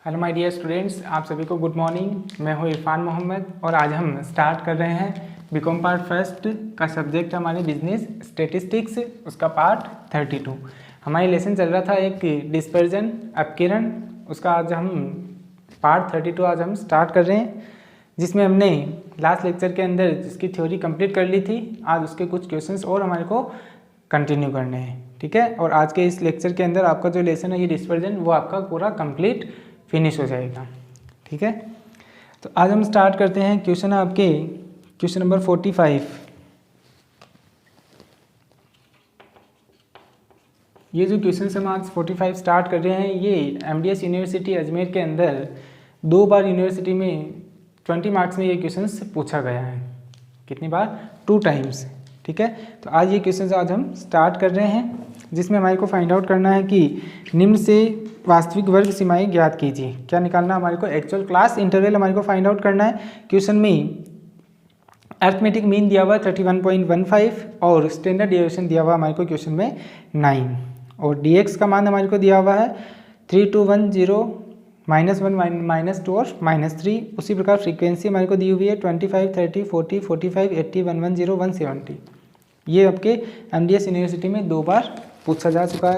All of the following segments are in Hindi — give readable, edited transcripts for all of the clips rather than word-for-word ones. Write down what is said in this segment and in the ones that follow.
हेलो माय डियर स्टूडेंट्स, आप सभी को गुड मॉर्निंग। मैं हूँ इरफान मोहम्मद और आज हम स्टार्ट कर रहे हैं बीकॉम पार्ट फर्स्ट का सब्जेक्ट हमारे बिजनेस स्टेटिस्टिक्स, उसका पार्ट 32। हमारी लेसन चल रहा था एक डिस्पर्जन अपकिरण, उसका आज हम पार्ट 32 आज हम स्टार्ट कर रहे हैं, जिसमें हमने लास्ट लेक्चर के अंदर जिसकी थ्योरी कंप्लीट कर ली थी। आज उसके कुछ क्वेश्चंस और हमारे को कंटिन्यू करने हैं, ठीक है। और आज के इस लेक्चर के अंदर आपका जो लेसन है ये डिस्पर्जन, वो आपका पूरा कंप्लीट फिनिश हो जाएगा, ठीक है। तो आज हम स्टार्ट करते हैं। क्वेश्चन है आपके क्वेश्चन नंबर 45। ये जो क्वेश्चन हम आज 45 स्टार्ट कर रहे हैं, ये एमडीएस यूनिवर्सिटी अजमेर के अंदर 2 बार यूनिवर्सिटी में 20 मार्क्स में ये क्वेश्चन पूछा गया है। कितनी बार? 2 टाइम्स, ठीक है। तो आज ये क्वेश्चन आज हम स्टार्ट कर रहे हैं, जिसमें हमारे को फाइंड आउट करना है कि निम्न से वास्तविक वर्ग सीमाएं ज्ञात कीजिए। क्या निकालना हमारे को? एक्चुअल क्लास इंटरवल हमारे को फाइंड आउट करना है। क्वेश्चन में अरिथमेटिक मीन दिया हुआ है 31.15 और स्टैंडर्ड डेविएशन दिया हुआ हमारे को क्वेश्चन में 9, और dx का मान हमारे को दिया हुआ है 3210 -1 -2 और -3। उसी प्रकार फ्रीक्वेंसी हमारे को दी हुई है 25 30 40 45 80 110 170। ये आपके एमडीएस यूनिवर्सिटी में 2 बार पूछा जा चुका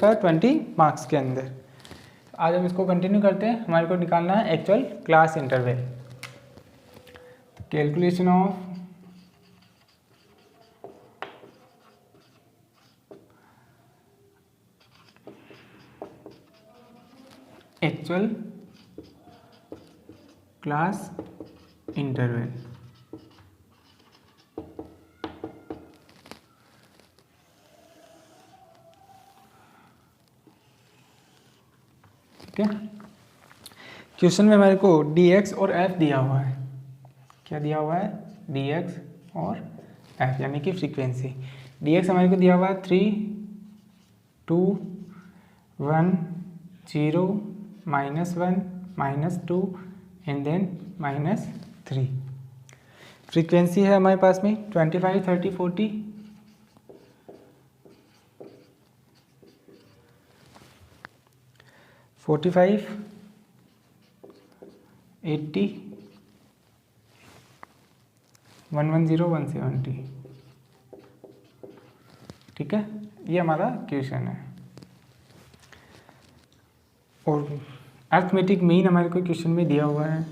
है 20 मार्क्स के अंदर। आज हम इसको कंटिन्यू करते हैं। हमारे को निकालना है actual class interval. Calculation of actual class interval. Question में हमारे को dx और f दिया हुआ है। क्या दिया हुआ है? dx और f, यानी कि फ्रीक्वेंसी। dx हमारे को दिया हुआ है 3 2 1 0 -1 -2 एंड देन -3। फ्रीक्वेंसी है हमारे पास में 25 30 40 45 80 110 170, ठीक है। ये हमारा क्वेश्चन है। और अरिथमेटिक मीन हमारे को क्वेश्चन में दिया हुआ है।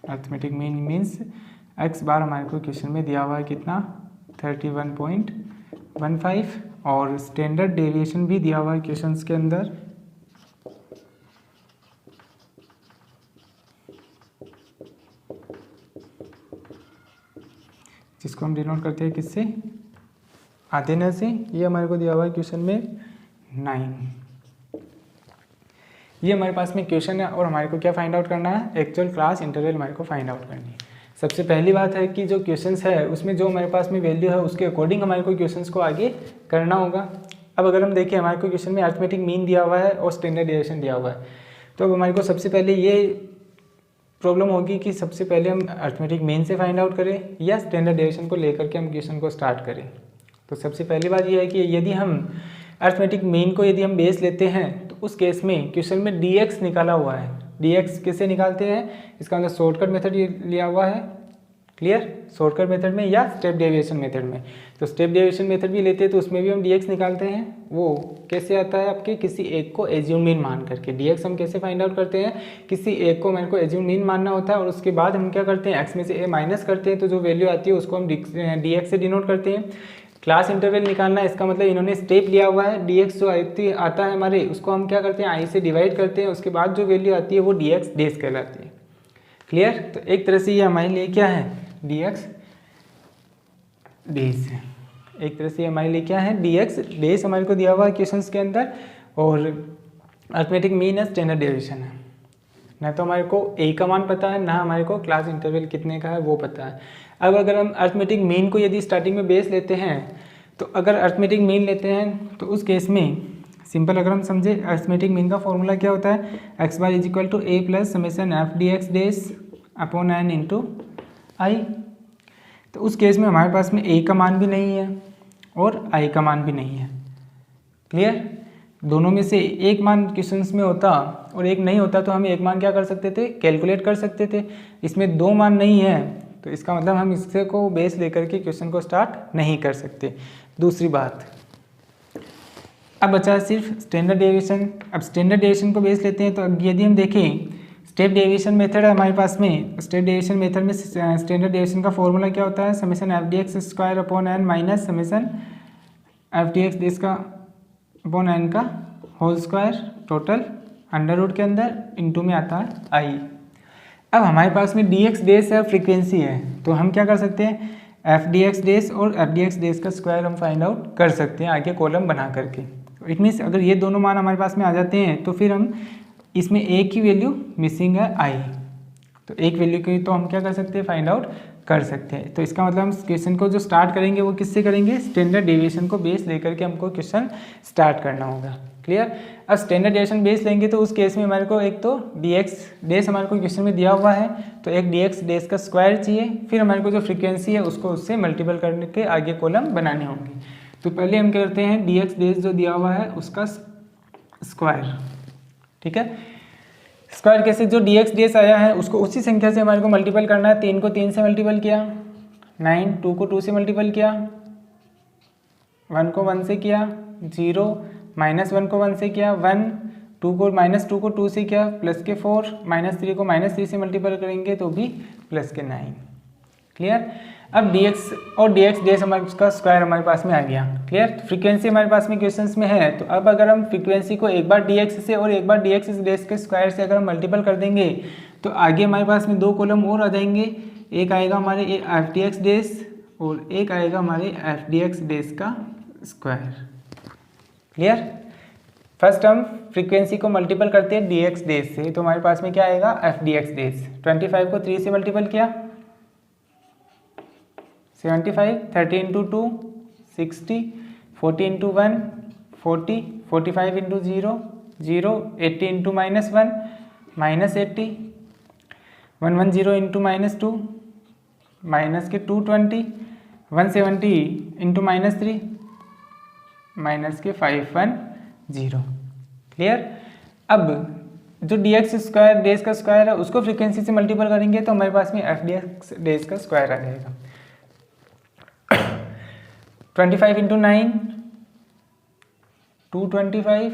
अरिथमेटिक मीन मीन्स x बार हमारे को क्वेश्चन में दिया हुआ है कितना? 31.15, और स्टैंडर्ड डेविएशन भी दिया हुआ है क्वेश्चंस के अंदर। जिसको हम डिनोट करते हैं किससे? आधे से। ये हमारे को दिया हुआ है क्वेश्चन में 9। ये हमारे पास में क्वेश्चन है, और हमारे को क्या फाइंड आउट करना है? एक्चुअल क्लास इंटरवल हमारे को फाइंड आउट करनी है। सबसे पहली बात है कि जो क्वेश्चंस है उसमें जो हमारे पास में वैल्यू है उसके अकॉर्डिंग हमारे को क्वेश्चंस को आगे करना होगा। अब अगर हम देखें, हमारे को क्वेश्चन में अरिथमेटिक मीन दिया हुआ है और स्टैंडर्ड डेविएशन दिया हुआ है, तो अब हमारे को सबसे पहले ये प्रॉब्लम होगी कि सबसे पहले हम अरिथमेटिक मीन से फाइंड आउट करें या स्टैंडर्ड डेविएशन को लेकर के हम क्वेश्चन को स्टार्ट करें। तो सबसे पहली बात ये है कि यदि हम अरिथमेटिक मीन को यदि हम बेस लेते हैं, तो उस केस में क्वेश्चन में dx निकाला हुआ है। dx कैसे निकालते हैं? इसका मतलब शॉर्टकट मेथड लिया हुआ है, क्लियर। शॉर्टकट मेथड में या स्टेप डेविएशन मेथड में। तो स्टेप डेविएशन मेथड भी लेते हैं तो उसमें भी हम dx निकालते हैं। वो कैसे आता है? आपके किसी एक को एज्यूम मीन मान करके। dx हम कैसे फाइंड आउट करते हैं? किसी एक को मेरे को एज्यूम मीन मानना होता है, और उसके बाद हम क्या करते हैं? x में से a माइनस करते हैं, तो जो वैल्यू आती है उसको हम dx से डिनोट करते हैं। क्लास इंटरवल निकालना है, इसका मतलब इन्होंने स्टेप लिया हुआ है। dx जो आता है हमारे, उसको हम क्या करते हैं? i से डिवाइड करते हैं, उसके बाद जो वैल्यू आती है वो dx डेज कहलाती है, क्लियर। तो एक तरह से ये हमारे लिए क्या है? dx days. एक तरह से हमारे लिए क्या है? dx डेज हमारे को दिया हुआ है क्वेश्चंस के अंदर, और अरिथमेटिक मीन है, स्टैंडर्ड डेविएशन है। ना तो हमारे को a का मान पता है, ना हमारे को क्लास इंटरवल कितने का है वो पता है। अब अगर हम अरिथमेटिक मीन को यदि स्टार्टिंग में बेस लेते हैं, तो अगर अरिथमेटिक मीन लेते हैं तो उस केस में सिंपल अगर हम समझे, अरिथमेटिक मीन का फॉर्मूला क्या होता है? x bar is equal to a plus summation f dx dash upon n into i। तो उस केस में हमारे पास में a का मान भी नहीं है और i का मान भी नहीं है। क्लियर? दोनों में से एक मान क्वेश्चंस में होता और एक नहीं होता तो हम एक मान क्या कर सकते थे, कैलकुलेट कर सकते थे। इसमें दो मान नहीं है तो इसका मतलब हम इससे को बेस लेकर के क्वेश्चन को स्टार्ट नहीं कर सकते। दूसरी बात, अब बचा सिर्फ स्टैंडर्ड डेविएशन। अब स्टैंडर्ड डेविएशन को बेस लेते हैं तो यदि हम देखें स्टेप डेविएशन मेथड है हमारे पास में। स्टेप डेविएशन मेथड में स्टैंडर्ड डेविएशन का फॉर्मूला क्या होता है, summation F D X square upon N minus summation F D X dash का अपॉन एन का whole square total under root के अंदर इंटू में आता है आई। अब हमारे पास में डी एक्स डेस है, फ्रीक्वेंसी है, तो हम क्या कर सकते हैं, एफ डी एक्स डेस और एफ डी एक्स डेस का स्क्वायर हम फाइंड आउट कर सकते हैं आगे कॉलम बना करके। इट मीन्स अगर ये दोनों मान हमारे पास में आ जाते हैं तो फिर हम इसमें एक ही वैल्यू मिसिंग है आई, तो एक वैल्यू की तो हम क्या कर सकते हैं, फाइंड आउट कर सकते हैं। तो इसका मतलब हम क्वेश्चन को जो स्टार्ट करेंगे वो किससे करेंगे, स्टैंडर्ड डेविएशन को बेस लेकर के हमको क्वेश्चन स्टार्ट करना होगा। क्लियर? अब स्टैंडर्ड डेविएशन बेस लेंगे तो उस केस में हमारे को एक तो डी एक्स डेस हमारे को क्वेश्चन में दिया हुआ है तो एक डी एक्स डेस का स्क्वायर चाहिए, फिर हमारे को जो फ्रीक्वेंसी है उसको उससे मल्टीपल करने के आगे कॉलम बनाने होंगे। तो पहले हम क्या करते हैं, डी एक्स डेस जो दिया हुआ है उसका स्क्वायर, ठीक है। स्क्वायर कैसे, जो डी एक्स डेस आया है उसको उसी संख्या से हमारे को मल्टीपल करना है। 3 को 3 से मल्टीपल किया, 9, 2 को 2 से मल्टीपल किया, 1 को 1 से किया, 0, -1 को 1 से किया, 1, 2 को -2 को 2 से किया, प्लस के 4, -3 को -3 से मल्टीपल करेंगे तो भी प्लस के 9। क्लियर? अब dx और dx डेस हमारे उसका स्क्वायर हमारे पास में आ गया। क्लियर? फ्रीक्वेंसी हमारे पास में क्वेश्चंस में है तो अब अगर हम फ्रीक्वेंसी को एक बार dx से और एक बार dx डेस के स्क्वायर से अगर हम मल्टीपल कर देंगे तो आगे हमारे पास में दो कॉलम और आ जाएंगे। एक आएगा हमारे एफ डी एक्स डेस और एक आएगा हमारे एफ डी एक्स डेस का स्क्वायर। क्लियर? फर्स्ट हम फ्रीक्वेंसी को मल्टीपल करते हैं dx डेस से तो हमारे पास में क्या आएगा, एफ डी एक्स डेस। 25 को 3 से मल्टीपल किया, 75, 30 into 2 60, 40 into 1 40, 45 into 0 0, 80 into -1 -80, 110 into -2 minus के 220, 170 इंटू -3 माइनस के 510। क्लियर? अब जो डी एक्स स्क्वायर डेस का स्क्वायर है उसको फ्रीक्वेंसी से मल्टीपल करेंगे तो हमारे पास में एफ डी एक्स डेस का स्क्वायर आ जाएगा। 25 into 9 225,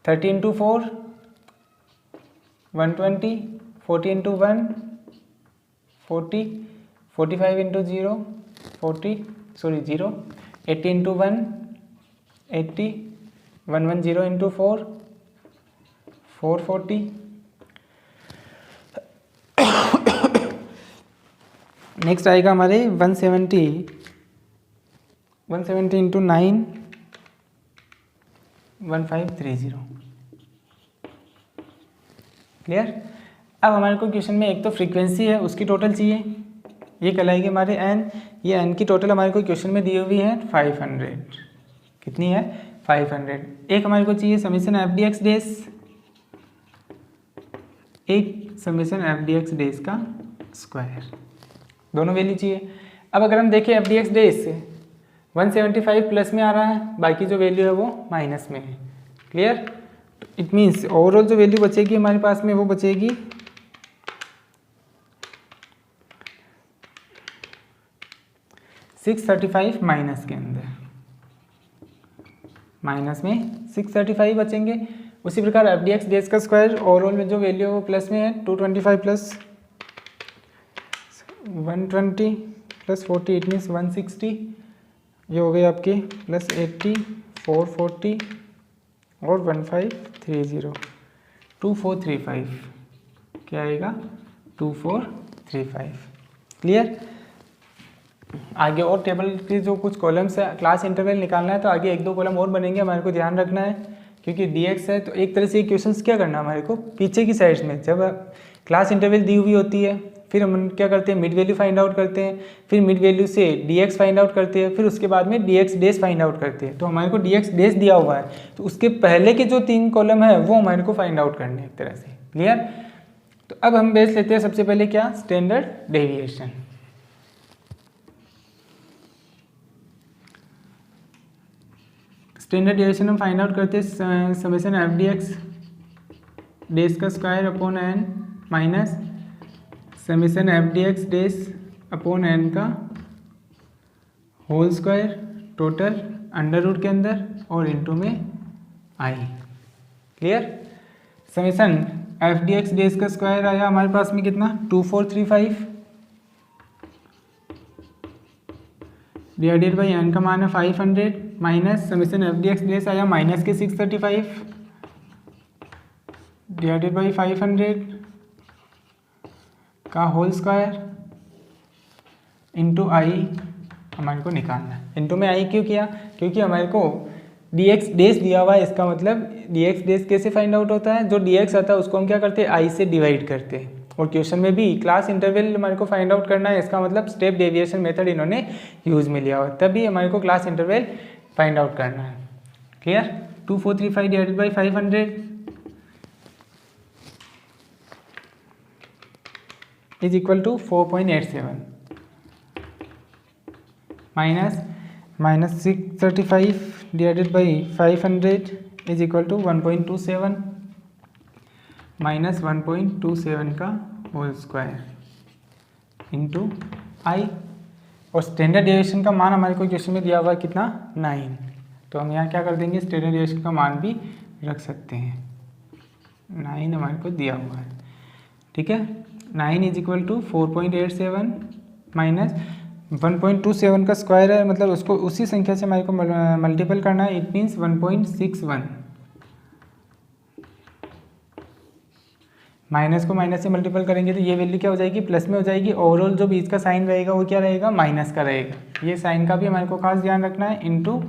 30 into 4 120, 40 into 1 40, 45 into 0 0, 80 into 1 80, 110 into 4 440, next आएगा हमारे 170 इंटू 9 1530। क्लियर? अब हमारे को क्वेश्चन में एक तो फ्रीक्वेंसी है उसकी टोटल चाहिए, ये कहलाएगी हमारे एन। ये एन की टोटल हमारे को क्वेश्चन में दी हुई है 500। कितनी है? 500। एक हमारे को चाहिए समेशन एफ डी एक्स डेस, एक summation F D X dash का स्क्वायर, दोनों वैल्यू चाहिए। अब अगर हम देखें एफ डी एक्स डेस 175 प्लस में आ रहा है, बाकी जो वैल्यू है वो माइनस में है। क्लियर? इट मीन्स ओवरऑल जो वैल्यू बचेगी हमारे पास में वो बचेगी 635 माइनस के अंदर, माइनस में 635 बचेंगे। उसी प्रकार एफ डी एक्स डेस का स्क्वायर ओवरऑल में जो वैल्यू है वो प्लस में है 225 प्लस 120 प्लस 40 इट मीन्स 160, ये हो गए आपके प्लस 80 440 और 1530 2435, क्या आएगा 2435। क्लियर? आगे और टेबल की जो कुछ कॉलम्स है, क्लास इंटरवल निकालना है तो आगे एक दो कॉलम और बनेंगे, हमारे को ध्यान रखना है क्योंकि dx है तो एक तरह से क्वेश्चंस क्या करना है हमारे को पीछे की साइड्स में, जब क्लास इंटरवल दी हुई होती है फिर हम क्या करते हैं, मिड वैल्यू फाइंड आउट करते हैं, फिर मिड वैल्यू से dx फाइंड आउट करते हैं, फिर उसके बाद में dx डेस फाइंड आउट करते हैं। तो हमारे को dx डेस दिया हुआ है तो उसके पहले के जो 3 कॉलम है वो हमारे को फाइंड आउट करने हैं एक तरह से। क्लियर? तो अब हम बेस लेते हैं सबसे पहले क्या, स्टैंडर्ड डेविएशन। स्टैंडर्ड डेविएशन हम फाइंड आउट करते हैं summation F D X dash का square upon N minus summation F D X dash upon N का whole square total under root के अंदर और इनटू में I. Clear. Summation F D X dash का स्क्वायर आया हमारे पास में कितना, 2435 डिवाइडेड बाई एन का मान है 500 minus summation F D X dash आया माइनस के 635 डिवाइडेड बाई 500 का होल स्क्वायर इंटू आई हमारे को निकालना है। इंटू में आई क्यों किया, क्योंकि हमारे को डी एक्स डेस दिया हुआ है, इसका मतलब डी एक्स डेस कैसे फाइंड आउट होता है, जो डी एक्स आता है उसको हम क्या करते हैं, आई से डिवाइड करते हैं। और क्वेश्चन में भी क्लास इंटरवल हमारे को फाइंड आउट करना है, इसका मतलब स्टेप डेविएशन मेथड इन्होंने यूज़ में लिया हुआ, तभी हमारे को क्लास इंटरवल फाइंड आउट करना है। Clear. 2435 divided by 500 is equal to 4.87 minus 635 divided by 500 is equal to 1.27 minus 1.27 का होल स्क्वायर इंटू आई। और स्टैंडर्ड डेविएशन का मान हमारे को क्वेश्चन में दिया हुआ है कितना, 9। तो हम यहाँ क्या कर देंगे, स्टैंडर्ड डेविएशन का मान भी रख सकते हैं, 9 हमारे को दिया हुआ है। ठीक है। 9 इज इक्वल टू 4.87 माइनस 1.27 का स्क्वायर है, मतलब उसको उसी संख्या से हमारे को मल्टीपल करना है, इट मीन्स 1.61। माइनस को माइनस से मल्टीपल करेंगे तो ये वैल्यू क्या हो जाएगी, प्लस में हो जाएगी। ओवरऑल जो बीच का साइन रहेगा वो क्या रहेगा, माइनस का रहेगा। ये साइन का भी हमारे को खास ध्यान रखना है। Into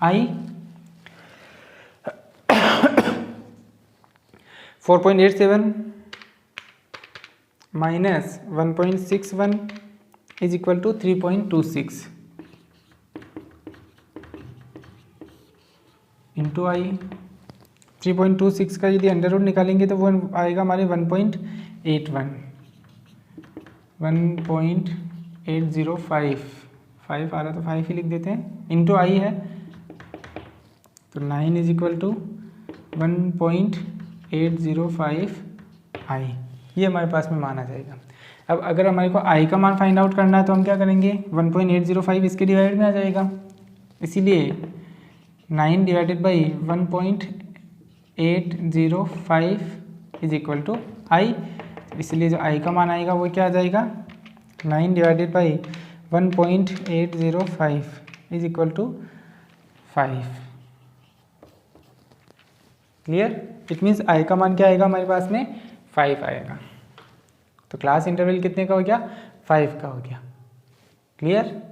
I 4.87 minus 1.61 is equal to 3.26 into I. 3.26 का यदि अंडर रूट निकालेंगे तो वो आएगा हमारे 1.81 1.805 5 आ रहा तो 5 ही लिख देते हैं, इंटू आई है तो 9 इज इक्वल टू 1.805 आई। ये हमारे पास में मान आ जाएगा। अब अगर हमारे को आई का मान फाइंड आउट करना है तो हम क्या करेंगे, 1.805 इसके डिवाइड में आ जाएगा, इसीलिए 9 divided by 1.805 is equal to I. इसलिए जो आई का मान आएगा वो क्या आ जाएगा, 9 divided by 1.805 is equal to 5। Clear. It means I का मान क्या आएगा हमारे पास में, 5 आएगा। तो क्लास इंटरवल कितने का हो गया, 5 का हो गया। क्लियर।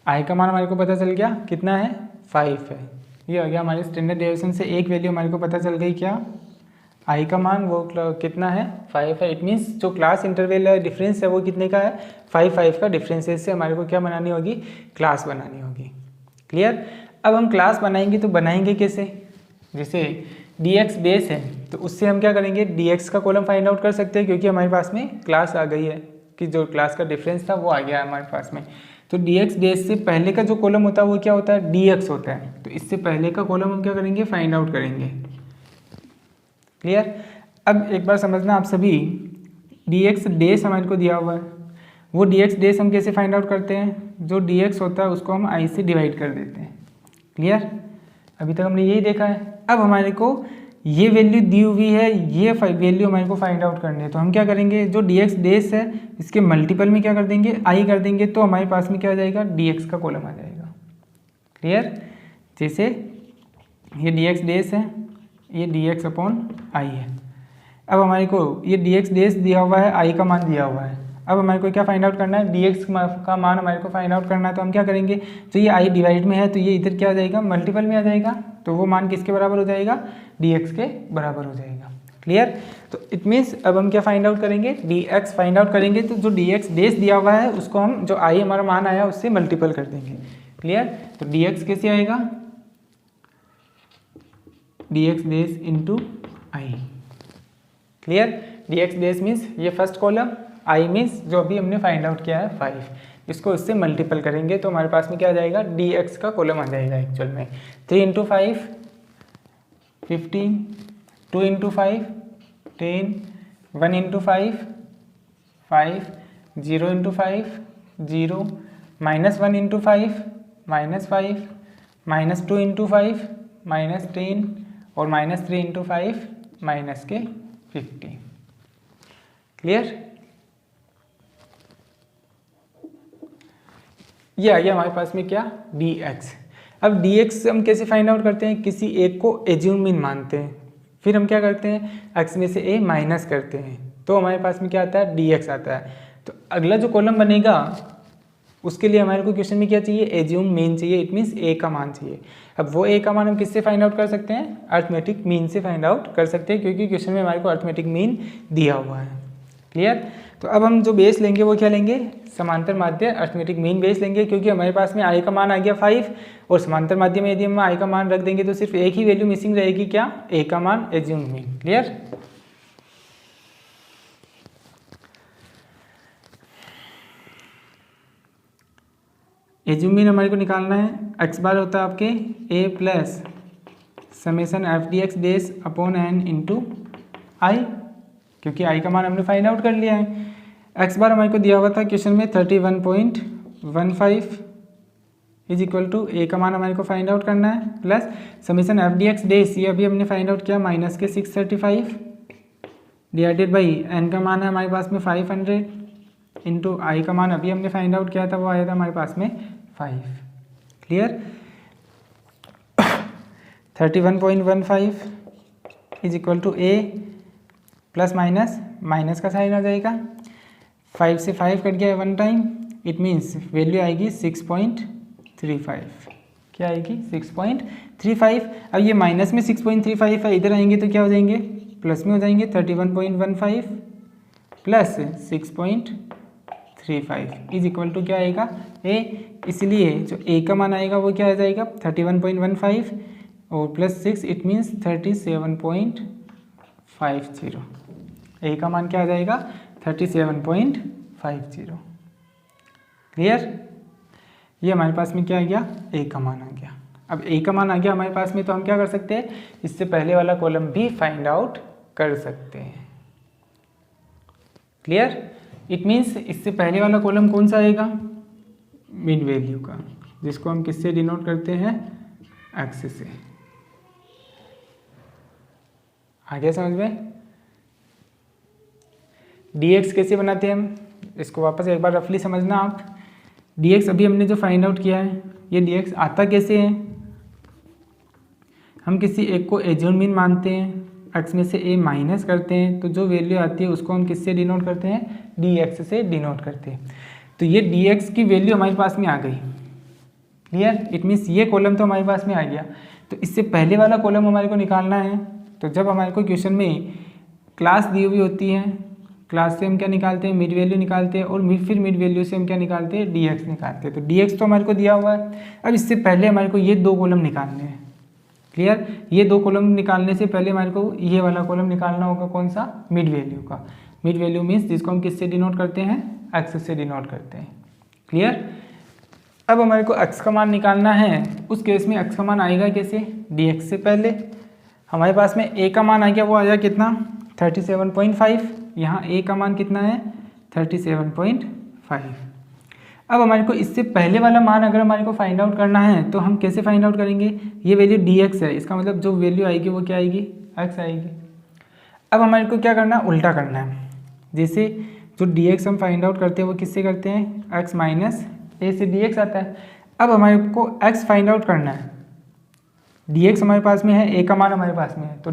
आई का मान हमारे को पता चल गया कितना है, 5 है। ये हो गया हमारे स्टैंडर्ड डेविएशन से एक वैल्यू हमारे को पता चल गई, क्या, आई का मान वो कितना है, 5 है। इट मीन्स जो क्लास इंटरवल है डिफरेंस है वो कितने का है, 5 का डिफरेंस है। इससे हमारे को क्या बनानी होगी, क्लास बनानी होगी। क्लियर। अब हम क्लास बनाएंगे तो बनाएंगे कैसे, जैसे dx बेस है तो उससे हम क्या करेंगे, dx का कॉलम फाइंड आउट कर सकते हैं, क्योंकि हमारे पास में क्लास आ गई है कि जो क्लास का डिफरेंस था वो आ गया है हमारे पास में। तो dx बेस से पहले का जो कॉलम होता है वो क्या होता है, dx होता है। तो इससे पहले का कॉलम हम क्या करेंगे, फाइंड आउट करेंगे। क्लियर। अब एक बार समझना आप सभी, dx डेस हमारे को दिया हुआ है, वो dx डेस हम कैसे फाइंड आउट करते हैं, जो dx होता है उसको हम i से डिवाइड कर देते हैं। क्लियर। अभी तक हमने यही देखा है। अब हमारे को ये वैल्यू दी हुई है, ये वैल्यू हमारे को फाइंड आउट करनी है, तो हम क्या करेंगे, जो dx डेस है इसके मल्टीपल में क्या कर देंगे, i कर देंगे, तो हमारे पास में क्या आ जाएगा, dx का कॉलम आ जाएगा। क्लियर। जैसे ये dx डेस है, ये dx अपॉन i है। अब हमारे को ये dx डेस दिया हुआ है, i का मान दिया हुआ है। अब हमारे को क्या फाइंड आउट करना है, dx का मान हमारे को फाइंड आउट करना है, तो हम क्या करेंगे, तो ये i डिवाइड में है तो ये इधर क्या आ जाएगा, मल्टीपल में आ जाएगा, तो वो मान किसके बराबर हो जाएगा, dx के बराबर हो जाएगा। क्लियर। तो इट मीन्स अब हम क्या फाइंड आउट करेंगे, dx फाइंड आउट करेंगे, तो जो dx डेस दिया हुआ है उसको हम, जो i हमारा मान आया उससे मल्टीपल कर देंगे। क्लियर। तो dx कैसे आएगा, dx dash into i। Clear. dx dash means ये फर्स्ट कॉलम, i मीन्स जो अभी हमने फाइंड आउट किया है 5, इसको इससे मल्टीपल करेंगे तो हमारे पास में क्या आ जाएगा, dx का कॉलम आ जाएगा एक्चुअल में। 3 × 5 15, 2 × 5 10, 1 × 5 5, 0 × 5 0, -1 × 5 -5, -2 × 5 -10 और -3 × 5 -50। क्लियर? ये आ गया हमारे पास में क्या, dx। अब dx हम कैसे फाइंड आउट करते हैं, किसी एक को एज्यूम मीन मानते हैं, फिर हम क्या करते हैं, x में से a माइनस करते हैं, तो हमारे पास में क्या आता है, dx आता है। तो अगला जो कॉलम बनेगा उसके लिए हमारे को क्वेश्चन में क्या चाहिए, एज्यूम मीन चाहिए, इट मीन्स a का मान चाहिए। अब वो a का मान हम किससे फाइंड आउट कर सकते हैं, अर्थमेटिक मीन से फाइंड आउट कर सकते हैं, क्योंकि क्वेश्चन में हमारे को अर्थमेटिक मीन दिया हुआ है। क्लियर? तो अब हम जो बेस लेंगे वो क्या लेंगे, समांतर माध्य अर्थमेटिक मीन बेस लेंगे, क्योंकि हमारे पास में i का मान आ गया 5 और समांतर माध्य में यदि हम i का मान रख देंगे तो सिर्फ एक ही वैल्यू मिसिंग रहेगी, क्या, a का मान, assume mean. Clear? Assume mean हमारे को निकालना है, x बार होता है आपके a plus summation F D X dash upon n into I, क्योंकि i का मान हमने फाइंड आउट कर लिया है। x बार हमारे को दिया हुआ था क्वेश्चन में 31.15 इज इक्वल टू a का मान हमारे को फाइंड आउट करना है, plus summation F D X dash, ये अभी हमने फाइंड आउट किया माइनस के 635 डिवाइडेड बाई n का मान है हमारे पास में 500 इंटू i का मान अभी हमने फाइंड आउट किया था, वो आया था हमारे पास में 5। Clear? 31.15 is equal to a plus minus का साइन आ जाएगा, 5 से 5 कट गया one time, it means value आएगी 6.35। क्या आएगी, 6.35। अब ये माइनस में 6.35 है, इधर आएंगे तो क्या हो जाएंगे, प्लस में हो जाएंगे, 31.15 प्लस 6.35 इज इक्वल टू क्या आएगा, a। इसलिए जो a का मान आएगा वो क्या आ जाएगा, 31.15 और प्लस 6, इट मीन्स 37.50। a का मान क्या आ जाएगा, 37.50। क्लियर? ये हमारे पास में क्या आ गया, a का मान आ गया। अब a का मान आ गया हमारे पास में, तो हम क्या कर सकते हैं, इससे पहले वाला कॉलम भी फाइंड आउट कर सकते हैं। क्लियर? इट मीन्स इससे पहले वाला कॉलम कौन सा आएगा, मिड वैल्यू का, जिसको हम किससे डिनोट करते हैं, x से। आ गया समझ में? dx कैसे बनाते हैं हम, इसको वापस एक बार रफली समझना आप। dx अभी हमने जो फाइंड आउट किया है, ये dx आता कैसे है, हम किसी एक को एज्यूम मीन मानते हैं, x में से a माइनस करते हैं, तो जो वैल्यू आती है उसको हम किससे डिनोट करते हैं, dx से डिनोट करते हैं। तो ये dx की वैल्यू हमारे पास में आ गई। क्लियर? इट मीन्स ये कॉलम तो हमारे पास में आ गया। तो इससे पहले वाला कॉलम हमारे को निकालना है। तो जब हमारे को क्वेश्चन में क्लास दी हुई होती है, क्लास से हम क्या निकालते हैं, मिड वैल्यू निकालते हैं, और फिर मिड वैल्यू से हम क्या निकालते हैं, dx निकालते हैं। तो dx तो हमारे को दिया हुआ है। अब इससे पहले हमारे को ये दो कॉलम निकालने हैं। क्लियर? ये दो कॉलम निकालने से पहले हमारे को ये वाला कॉलम निकालना होगा, कौन सा, मिड वैल्यू का। मिड वैल्यू मीन्स जिसको हम किससे डिनोट करते हैं, x से डिनोट करते हैं। क्लियर? अब हमारे को x का मान निकालना है, उस केस में x का मान आएगा कैसे, dx से पहले हमारे पास में a का मान आ गया, वो आ गया कितना, 37.5। यहाँ a का मान कितना है, 37.5। अब हमारे को इससे पहले वाला मान अगर हमारे को फाइंड आउट करना है तो हम कैसे फाइंड आउट करेंगे, ये वैल्यू dx है, इसका मतलब जो वैल्यू आएगी वो क्या आएगी, x आएगी। अब हमारे को क्या करना है, उल्टा करना है। जैसे जो dx हम फाइंड आउट करते हैं वो किससे करते हैं, x माइनस a से dx आता है। अब हमारे को x फाइंड आउट करना है, dx हमारे पास में है, a का मान हमारे पास में है, तो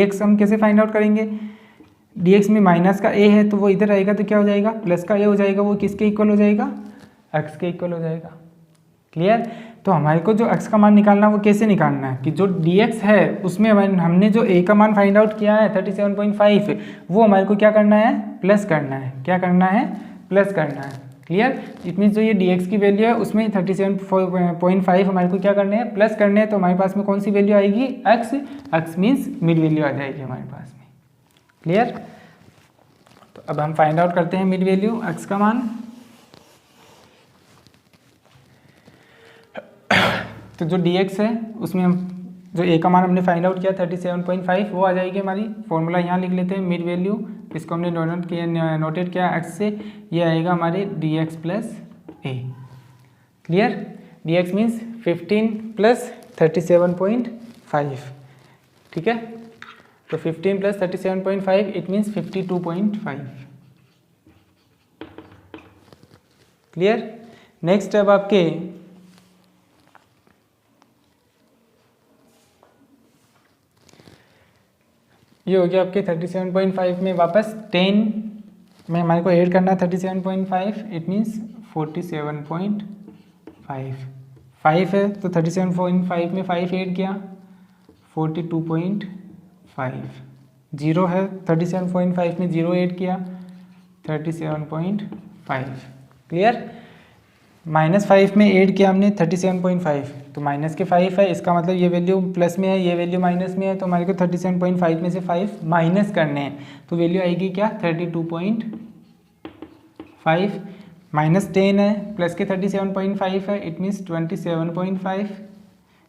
x हम कैसे फाइंड आउट करेंगे, dx में माइनस का a है तो वो इधर आएगा तो क्या हो जाएगा, प्लस का a हो जाएगा, वो किसके इक्वल हो जाएगा, x के इक्वल हो जाएगा। क्लियर? तो हमारे को जो x का मान निकालना है वो कैसे निकालना है कि जो dx है उसमें हमने जो a का मान फाइंड आउट किया है 37.5, वो हमारे को क्या करना है, प्लस करना है। क्या करना है, प्लस करना है। क्लियर? इट मीन्स जो ये dx की वैल्यू है उसमें 37.5 हमारे को क्या करने हैं, प्लस करने हैं। तो हमारे पास में कौन सी वैल्यू आएगी, x मीन्स मिड वैल्यू आ जाएगी हमारे पास में। क्लियर? अब हम फाइंड आउट करते हैं मिड वैल्यू x का मान। तो जो dx है उसमें हम जो a का मान हमने फाइंड आउट किया 37.5 वो आ जाएगी हमारी। फॉर्मूला यहाँ लिख लेते हैं मिड वैल्यू, इसको हमने नोटेट किया x से, ये आएगा हमारे dx plus a। Clear? dx means 15 plus 37.5। ठीक है, तो 15 plus 37.5 it means 52.5। Clear? Next अब आपके ये हो गया आपके 37.5 में वापस 10 में हमारे को ऐड करना है 37.5, इट मीन्स 47.5। 5 है तो 37.5 में 5 ऐड किया 42.5। 0 है 37.5 में 0 ऐड किया 37.5। क्लियर? -5 में ऐड किया हमने 37.5, तो माइनस के 5 है, इसका मतलब ये वैल्यू प्लस में है, ये वैल्यू माइनस में है, तो हमारे को 37.5 में से 5 माइनस करने हैं, तो वैल्यू आएगी क्या 32.5। -10 है प्लस के 37.5 है, इट मीन्स 27.5।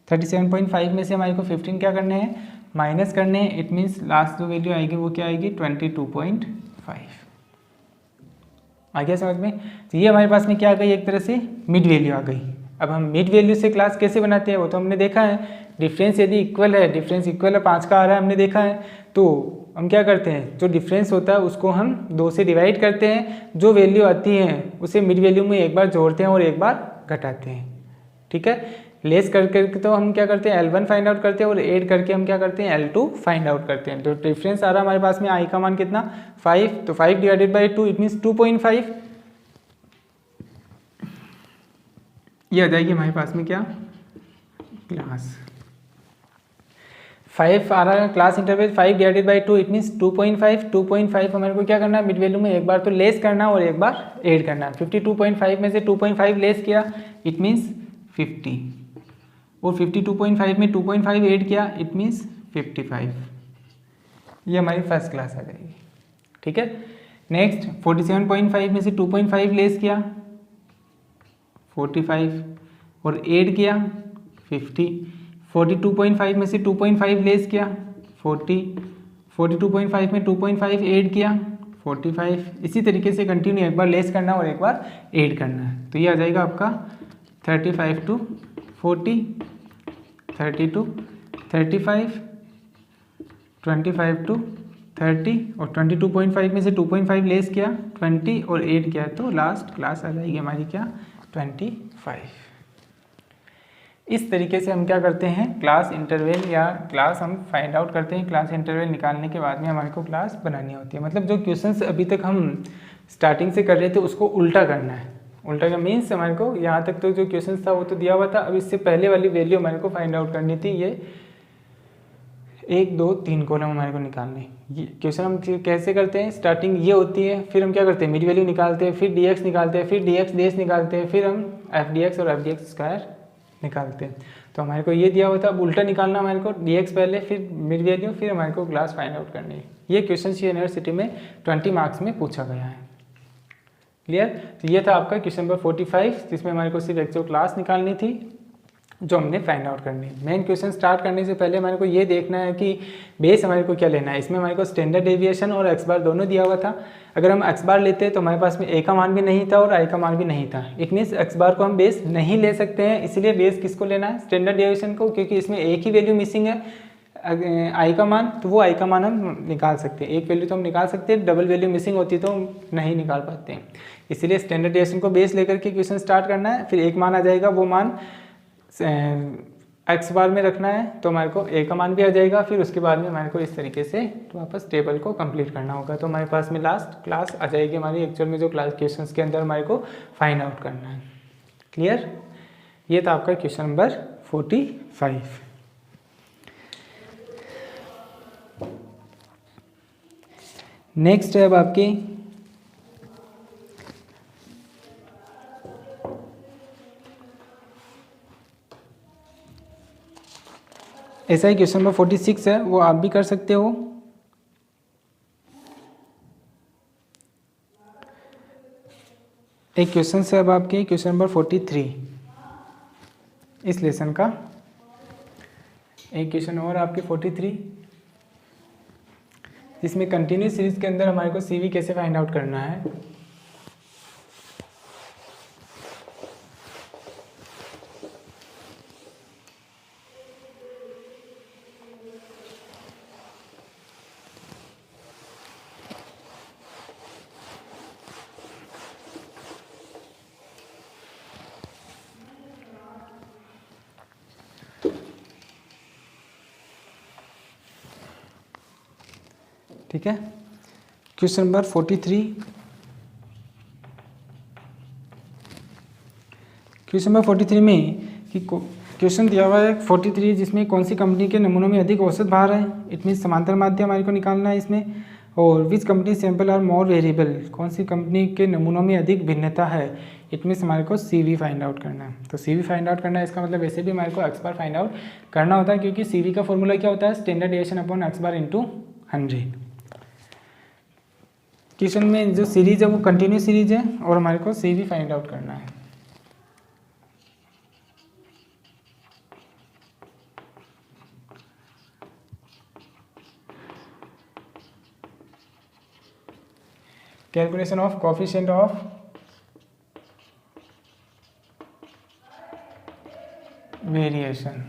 37.5 में से हमारे को 15 क्या करने हैं, माइनस करने हैं, इट मीन्स लास्ट जो वैल्यू आएगी वो क्या आएगी 22.5। आ गया समझ में? तो ये हमारे पास में क्या आ गई, एक तरह से मिड वैल्यू आ गई। अब हम मिड वैल्यू से क्लास कैसे बनाते हैं वो तो हमने देखा है। डिफरेंस यदि इक्वल है, डिफरेंस इक्वल है 5 का आ रहा है हमने देखा है, तो हम क्या करते हैं, जो डिफरेंस होता है उसको हम 2 से डिवाइड करते हैं, जो वैल्यू आती है उसे मिड वैल्यू में एक बार जोड़ते हैं और एक बार घटाते हैं। ठीक है, लेस करके तो हम क्या करते हैं L1 फाइंड आउट करते हैं और ऐड करके हम क्या करते हैं L2 फाइंड आउट करते हैं। तो डिफरेंस आ रहा है हमारे पास में i का मान कितना 5, तो 5 डिवाइडेड बाई 2 इट मीन्स 2.5। ये आ जाएगी हमारे पास में क्या क्लास 5 आ रहा है, class interval 5 divided by 2 it means 2.5। 2.5 हमारे को क्या करना है, मिड वैल्यू में एक बार तो लेस करना है और एक बार ऐड करना है। 52.5 में से 2.5 लेस किया इट मीन्स 50, और 52.5 में 2.5 ऐड किया इट मीन्स 55। ये हमारी फर्स्ट क्लास आ जाएगी। ठीक है, नेक्स्ट 47.5 में से 2.5 लेस किया 45 और ऐड किया 50। 42.5 में से 2.5 लेस किया 40। 42.5 में 2.5 ऐड किया 45। इसी तरीके से कंटिन्यू, एक बार लेस करना और एक बार ऐड करना है। तो ये आ जाएगा आपका 35 to 40, 32, 35, 25 to 30, और 22.5 में से 2.5 लेस किया 20 और ऐड किया, तो लास्ट क्लास आ जाएगी हमारी क्या 25। इस तरीके से हम क्या करते हैं, क्लास इंटरवल या क्लास हम फाइंड आउट करते हैं। क्लास इंटरवल निकालने के बाद में हमारे को क्लास बनानी होती है। मतलब जो क्वेश्चंस अभी तक हम स्टार्टिंग से कर रहे थे उसको उल्टा करना है। उल्टा का मीन्स हमारे को यहाँ तक तो जो क्वेश्चंस था वो तो दिया हुआ था, अब इससे पहले वाली वैल्यू हमारे को फाइंड आउट करनी थी। ये 1 2 3 कॉलम हमारे को निकालने। ये क्वेश्चन हम कैसे करते हैं, स्टार्टिंग ये होती है, फिर हम क्या करते हैं मिड वैल्यू निकालते हैं, फिर dx निकालते हैं, फिर dx डेस निकालते हैं, फिर हम fdx और fdx स्क्वायर निकालते हैं। तो हमारे को ये दिया हुआ था, अब उल्टा निकालना हमारे को, dx पहले फिर मिड वैल्यू फिर हमारे को क्लास फाइंड आउट करनी है। ये क्वेश्चन यूनिवर्सिटी में 20 मार्क्स में पूछा गया है। क्लियर? तो ये था आपका क्वेश्चन नंबर 45, जिसमें हमारे को सिर्फ एक्चुअल क्लास निकालनी थी जो हमने फाइंड आउट करनी है। मेन क्वेश्चन स्टार्ट करने से पहले हमारे को ये देखना है कि बेस हमारे को क्या लेना है। इसमें हमारे को स्टैंडर्ड डेविएशन और एक्स बार दोनों दिया हुआ था। अगर हम एक्स बार लेते तो हमारे पास में ए का मान भी नहीं था और आई का मान भी नहीं था। इट मीन्स एक्स बार को हम बेस नहीं ले सकते हैं, इसलिए बेस किसको लेना है, स्टैंडर्ड डेविएशन को, क्योंकि इसमें एक ही वैल्यू मिसिंग है आई का मान, तो वो आई का मान हम निकाल सकते हैं। एक वैल्यू तो हम निकाल सकते हैं, डबल वैल्यू मिसिंग होती तो हम नहीं निकाल पाते हैं। इसलिए स्टैंडर्ड डेविएशन को बेस लेकर के क्वेश्चन स्टार्ट करना है। फिर एक मान आ जाएगा, वो मान एक्स बार में रखना है, तो हमारे को ए का मान भी आ जाएगा। फिर उसके बाद में हमारे को इस तरीके से वापस टेबल को कंप्लीट करना होगा। तो हमारे पास में लास्ट क्लास आ जाएगी हमारी एक्चुअल में, जो क्लास क्वेश्चंस के अंदर हमारे को फाइंड आउट करना है। क्लियर? ये था आपका क्वेश्चन नंबर 45। नेक्स्ट है अब आपकी ऐसा ही क्वेश्चन नंबर 46 है, वो आप भी कर सकते हो। एक क्वेश्चन है अब आपके क्वेश्चन नंबर 43 इस लेसन का। एक क्वेश्चन और आपके 43 जिसमें कंटिन्यूस सीरीज के अंदर हमारे को सीवी कैसे फाइंड आउट करना है। ठीक है, क्वेश्चन नंबर 43। क्वेश्चन नंबर 43 में कि क्वेश्चन दिया हुआ है 43 जिसमें कौन सी कंपनी के नमूनों में अधिक औसत भार है, इट मीन समांतर माध्य हमारे को निकालना है इसमें। और which company sample are more variable, कौन सी कंपनी के नमूनों में अधिक भिन्नता है, इट मीन्स हमारे को सीवी फाइंड आउट करना है। तो सीवी फाइंड आउट करना है इसका मतलब वैसे भी हमारे को एक्स बार फाइंड आउट करना होता है, क्योंकि सीवी का फॉर्मूला क्या होता है, standard deviation upon x bar into 100। Question में जो सीरीज है वो कंटिन्यूस सीरीज है और हमारे को सीवी फाइंड आउट करना है। Calculation of coefficient of variation.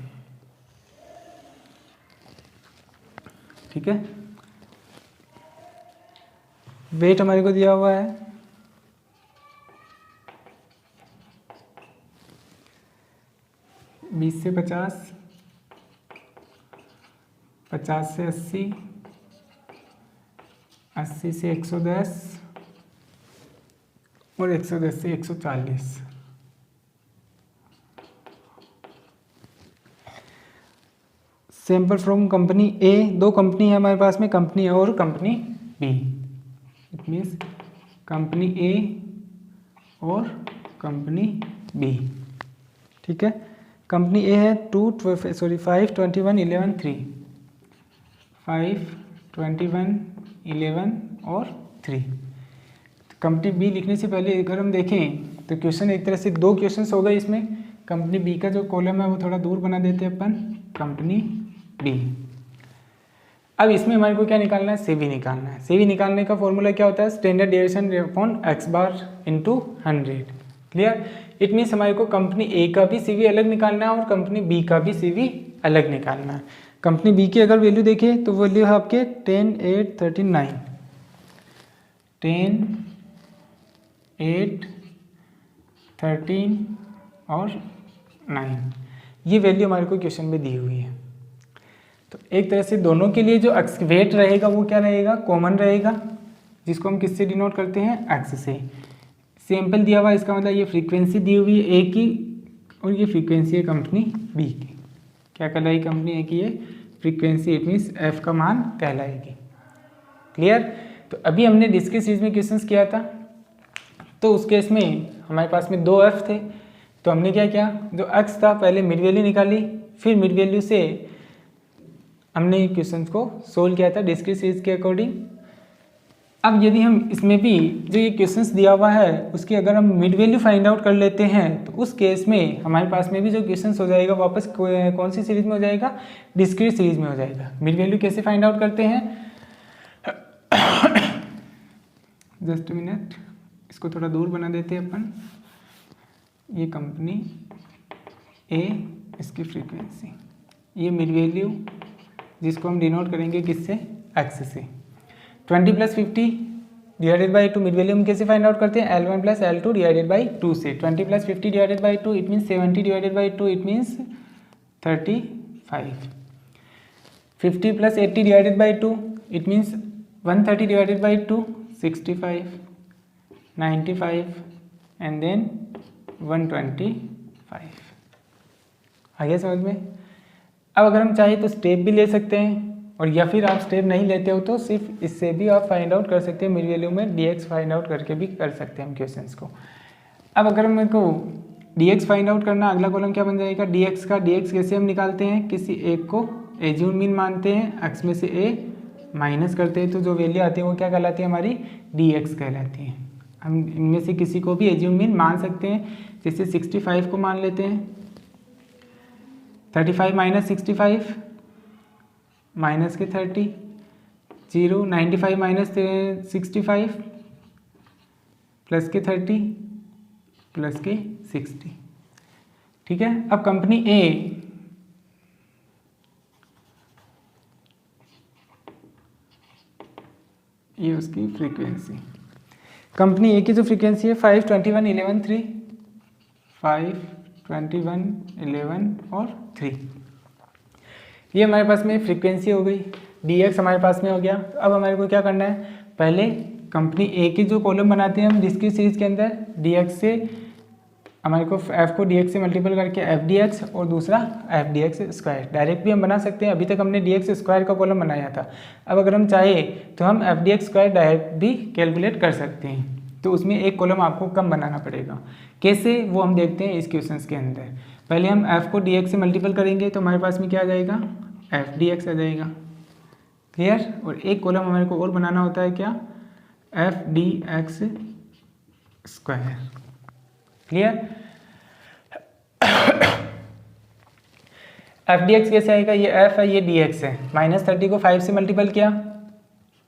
ठीक है, वेट हमारे को दिया हुआ है 20 से 50, 50 से 80, 80 से 110 और 110 से 140। सैंपल फ्रॉम कंपनी ए, दो कंपनी है हमारे पास में, कंपनी ए और company B. It means company A और कंपनी बी। ठीक है, कंपनी ए है 5, 21, 11, 3, 5, 21, 11 और 3। कंपनी बी लिखने से पहले अगर हम देखें तो क्वेश्चन एक तरह से दो क्वेश्चंस हो गए इसमें। कंपनी बी का जो कॉलम है वो थोड़ा दूर बना देते हैं अपन, कंपनी बी। अब इसमें हमारे को क्या निकालना है, सीवी निकालना है। सीवी निकालने का फॉर्मूला क्या होता है, standard deviation upon x bar into 100। Clear, it means हमारे को कंपनी ए का भी सीवी अलग निकालना है और कंपनी बी का भी सीवी अलग निकालना है। कंपनी बी की अगर वैल्यू देखें तो वैल्यू है आपके 10, 8, 39, 10, 8, 13 और 9। ये वैल्यू हमारे को क्वेश्चन में दी हुई है। तो एक तरह से दोनों के लिए जो वेट रहेगा वो क्या रहेगा, कॉमन रहेगा, जिसको हम किससे डिनोट करते हैं, एक्स से। सैंपल दिया हुआ है, इसका मतलब ये फ्रीक्वेंसी दी हुई है ए की और ये फ्रीक्वेंसी है कंपनी बी की। क्या कहलाई कंपनी ए की, ये फ्रीक्वेंसी, इट मीन्स एफ का मान कहलाएगी। क्लियर, तो अभी हमने डिस्क्रीट सीरीज में क्वेश्चंस किया था, तो उस केस में हमारे पास में दो एफ थे। तो हमने क्या किया, जो एक्स था पहले मिड वैल्यू निकाली, फिर मिड वैल्यू से हमने क्वेश्चन को सोल्व किया था डिस्क्रीट सीरीज के अकॉर्डिंग। अब यदि हम इसमें भी जो ये क्वेश्चंस दिया हुआ है उसकी अगर हम मिड वैल्यू फाइंड आउट कर लेते हैं तो उस केस में हमारे पास में भी जो क्वेश्चंस हो जाएगा वापस कौन सी सीरीज में हो जाएगा, डिस्क्रीट सीरीज में हो जाएगा। मिड वैल्यू कैसे फाइंड आउट करते हैं, जस्ट मिनट, इसको थोड़ा दूर बना देते हैं अपन। ये कंपनी ए, इसकी फ्रीक्वेंसी, ये मिड वैल्यू जिसको हम डिनोट करेंगे किससे, एक्स से। 20 + 50 डिवाइडेड बाई 2, मिड वैल्यू हम कैसे फाइंड आउट करते हैं, L1 + L2 डिवाइडेड बाई 2 से। 20 + 50 divided by 2 it means 70 divided by 2 it means 35। 50 + 80 divided by 2 it means 130 divided by 2 65, 95 and then 125। आ गया समझ में। अब अगर हम चाहे तो स्टेप भी ले सकते हैं, और या फिर आप स्टेप नहीं लेते हो तो सिर्फ इससे भी आप फाइंड आउट कर सकते हैं। मिड वैल्यू में dx फाइंड आउट करके भी कर सकते हैं हम क्वेश्चंस को। अब अगर मेरे को dx फाइंड आउट करना, अगला कॉलम क्या बन जाएगा, dx का। dx कैसे हम निकालते हैं, किसी एक को एज्यूम मीन मानते हैं, x में से a माइनस करते हैं तो जो वैल्यू आती है वो क्या कहलाती है, हमारी dx कहलाती है। हम इनमें से किसी को भी एज्यूम मीन मान सकते हैं। जैसे 65 को मान लेते हैं, 35 माइनस 65 माइनस के 30, 0, 95 माइनस 65 प्लस के 30 प्लस के 60। ठीक है, अब कंपनी ए ये उसकी फ्रीक्वेंसी, कंपनी ए की जो फ्रीक्वेंसी है 521.11.3, 521.11 और 3, ये हमारे पास में फ्रीक्वेंसी हो गई। dx हमारे पास में हो गया। अब हमारे को क्या करना है, पहले कंपनी ए की जो कॉलम बनाते हैं हम डिस्क्रीट सीरीज के अंदर, dx से हमारे को f को dx से मल्टीपल करके f dx और दूसरा f dx स्क्वायर, डायरेक्ट भी हम बना सकते हैं। अभी तक हमने dx स्क्वायर का कॉलम बनाया था। अब अगर हम चाहे तो हम f dx स्क्वायर डायरेक्ट भी कैलकुलेट कर सकते हैं, तो उसमें एक कॉलम आपको कम बनाना पड़ेगा। कैसे, वो हम देखते हैं इस क्वेश्चन के अंदर। पहले हम f को dx से मल्टीपल करेंगे तो हमारे पास में क्या आ जाएगा, f dx आ जाएगा। क्लियर, और एक कॉलम हमारे को और बनाना होता है क्या, f dx square. Clear, F D x कैसे आएगा, ये f है ये dx है, -30 को 5 से मल्टीपल किया,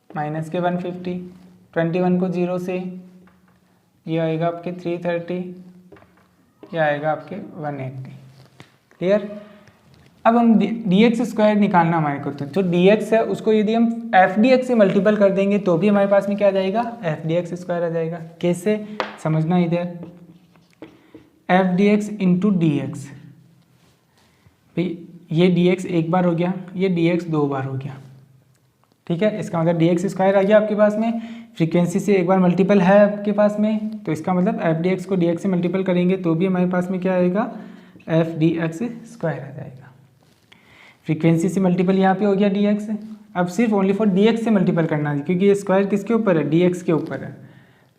माइनस के 150, 21 को 0 से, ये आएगा आपके 330, ये आएगा आपके 180। क्लियर, अब हम dx स्क्वायर निकालना हमारे को, तो जो dx है उसको यदि हम f dx से मल्टीपल कर देंगे तो भी हमारे पास में क्या आ जाएगा, f dx स्क्वायर आ जाएगा। कैसे समझना, इधर f dx into D x, भाई ये dx एक बार हो गया, ये dx दो बार हो गया। ठीक है, इसका मतलब dx स्क्वायर आ गया आपके पास में, फ्रीक्वेंसी से एक बार मल्टीपल है आपके पास में, तो इसका मतलब f dx को dx से मल्टीपल करेंगे तो भी हमारे पास में क्या आएगा, f dx स्क्वायर आ जाएगा। फ्रीक्वेंसी से मल्टीपल यहाँ पे हो गया dx, अब सिर्फ ओनली फॉर dx से मल्टीपल करना है, क्योंकि ये स्क्वायर किसके ऊपर है, dx के ऊपर है।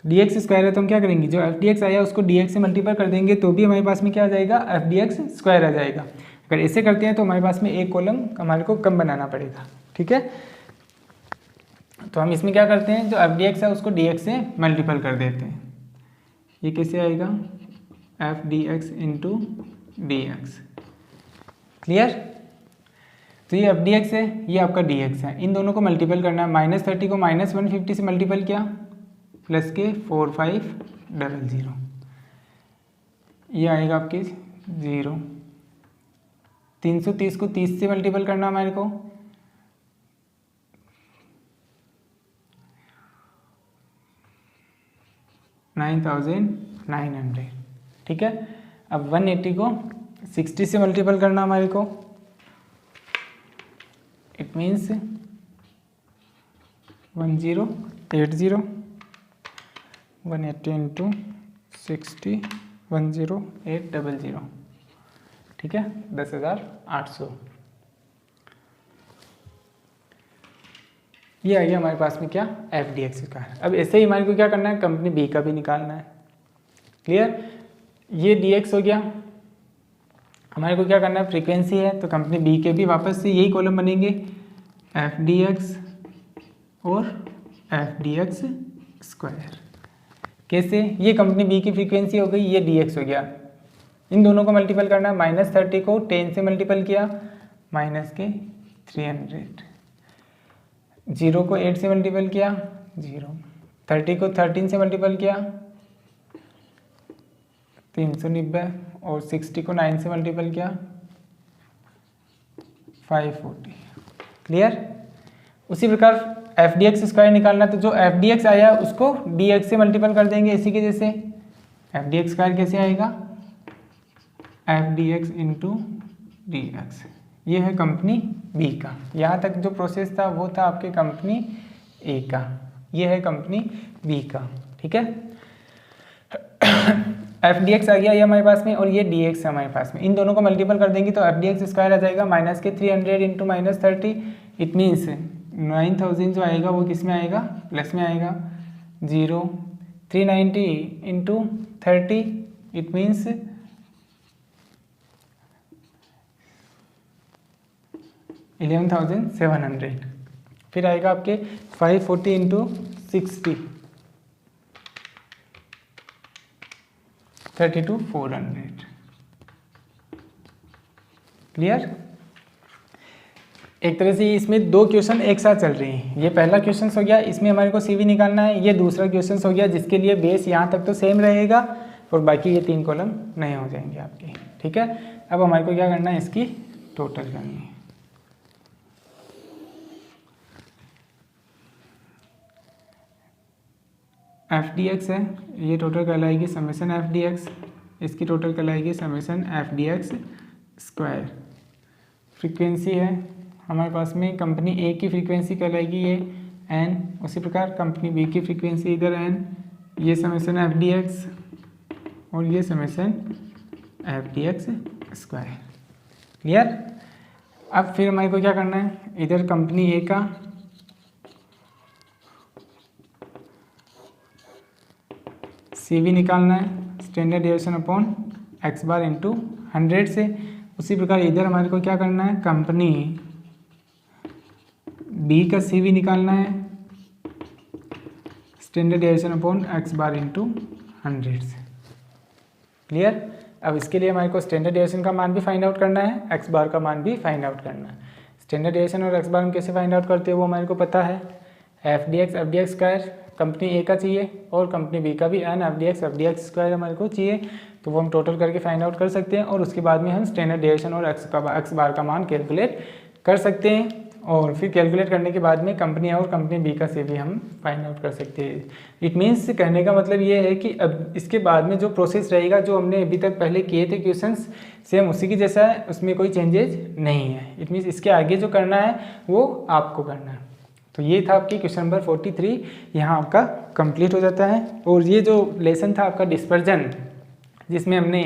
तो dx स्क्वायर है तो हम क्या करेंगे, जो f dx आया उसको dx से मल्टीपल कर देंगे तो भी हमारे पास में क्या आ जाएगा, f dx स्क्वायर आ जाएगा। अगर ऐसे करते हैं तो हमारे पास में एक कॉलम हमारे को कम बनाना पड़ेगा। ठीक है, तो हम इसमें क्या करते हैं, जो f dx है उसको dx से मल्टीपल कर देते हैं। ये कैसे आएगा, f dx into D x. Clear, तो ये f dx है, ये आपका dx है, इन दोनों को मल्टीपल करना है। -30 को -150 से मल्टीपल किया, प्लस के 4500, ये आएगा आपके 0। 330 को 30 से मल्टीपल करना हमारे को, $9,900। ठीक है, अब 180 को 60 से मल्टीपल करना हमारे को, इट मीन्स 1080, 180 इंटू 60, 10800। ठीक है, 10,800। ये आ गया हमारे पास में क्या, एफ डी एक्स का। अब ऐसे ही हमारे को क्या करना है, कंपनी बी का भी निकालना है। क्लियर, ये डी एक्स हो गया, हमारे को क्या करना है, फ्रीक्वेंसी है तो कंपनी बी के भी वापस से यही कॉलम बनेंगे, एफ डी एक्स और एफ डी एक्स स्क्वायर। कैसे, ये कंपनी बी की फ्रीक्वेंसी हो गई, ये डी एक्स हो गया, इन दोनों को मल्टीपल करना है। -30 को 10 से मल्टीपल किया, माइनस के 300, 0 को 8 से मल्टीपल किया, 0, 30 को 13 से मल्टीपल किया, 390, और 60 को 9 से मल्टीपल किया, 540। क्लियर, उसी प्रकार एफ डी एक्स स्क्वायर निकालना, तो जो एफ डी एक्स आया उसको डी एक्स से मल्टीपल कर देंगे इसी के जैसे। एफ डी एक्स स्क्वायर कैसे आएगा, F D x into D x. ये है कंपनी बी का, यहाँ तक जो प्रोसेस था वो था आपके कंपनी ए का, ये है कंपनी बी का। ठीक है, एफ डी एक्स आ गया ये हमारे पास में, और ये डी एक्स है हमारे पास में, इन दोनों को मल्टीपल कर देंगे तो एफ डी एक्स स्क्वायर आ जाएगा, माइनस के 300 इंटू -30, इट मीन्स 9000 जो आएगा वो किस में आएगा, प्लस में आएगा। 0, 390 इंटू 30, इट मीन्स 11,700। फिर आएगा आपके 540 इंटू 60, 32,400। क्लियर। एक तरह से इसमें दो क्वेश्चन एक साथ चल रही हैं। ये पहला क्वेश्चन हो गया, इसमें हमारे को CV निकालना है। ये दूसरा क्वेश्चन हो गया जिसके लिए बेस यहाँ तक तो सेम रहेगा और बाकी ये 3 कॉलम नए हो जाएंगे आपके। ठीक है, अब हमारे को क्या करना है, इसकी टोटल करनी है। FDX है, ये टोटल कहलाएगी समेशन FDX, इसकी टोटल कहलाएगी समेशन FDX स्क्वायर। फ्रीक्वेंसी है हमारे पास में, कंपनी A की फ्रीक्वेंसी कहलाएगी ये N, उसी प्रकार कंपनी B की फ्रीक्वेंसी इधर N, ये समेशन FDX और ये समेशन FDX स्क्वायर। क्लियर। अब फिर हमारे को क्या करना है, इधर कंपनी A का CV निकालना है, standard deviation upon x bar into 100 से। उसी प्रकार इधर हमारे को क्या करना है, कंपनी B का CV निकालना है, standard deviation upon x bar into 100 से। क्लियर। अब इसके लिए हमारे को स्टैंडर्ड डेविएशन का मान भी फाइंड आउट करना है, x बार का मान भी फाइंड आउट करना है। स्टैंडर्ड डेविएशन और x बार हम कैसे फाइंड आउट करते हैं वो हमारे को पता है। FDX स्क्वायर कंपनी A का चाहिए और कंपनी B का भी N FDX स्क्वायर हमारे को चाहिए, तो वो हम टोटल करके फाइंड आउट कर सकते हैं और उसके बाद में हम स्टैंडर्ड डेविएशन और x बार का मान कैलकुलेट कर सकते हैं। और फिर कैलकुलेट करने के बाद में कंपनी A और कंपनी B का CV हम फाइंड आउट कर सकते हैं। इट मीन्स कहने का मतलब ये है कि अब इसके बाद में जो प्रोसेस रहेगा, जो हमने अभी तक पहले किए थे क्वेश्चंस सेम उसी की जैसा है, उसमें कोई चेंजेज नहीं है। इट मीन्स इसके आगे जो करना है वो आपको करना है। तो ये था आपकी क्वेश्चन नंबर 43, यहाँ आपका कंप्लीट हो जाता है। और ये जो लेसन था आपका डिस्पर्जन, जिसमें हमने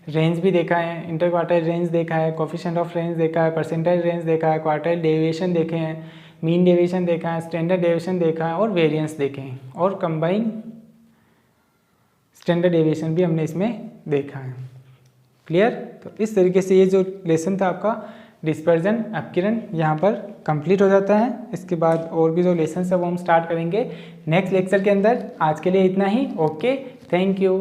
रेंज भी देखा है, इंटर क्वार्टाइल रेंज देखा है, कोफिशिएंट ऑफ रेंज देखा है, परसेंटाइल रेंज देखा है, क्वार्टाइल डेविएशन देखे हैं, मीन डेविएशन देखा है, स्टैंडर्ड डेविएशन देखा है और वेरिएंस देखे हैं, और कंबाइन स्टैंडर्ड डेविएशन भी हमने इसमें देखा है। क्लियर। तो इस तरीके से ये जो लेसन था आपका डिस्पर्जन अपकिरण यहाँ पर कंप्लीट हो जाता है। इसके बाद और भी जो लेसन है वो हम स्टार्ट करेंगे नेक्स्ट लेक्चर के अंदर। आज के लिए इतना ही। Okay, thank you.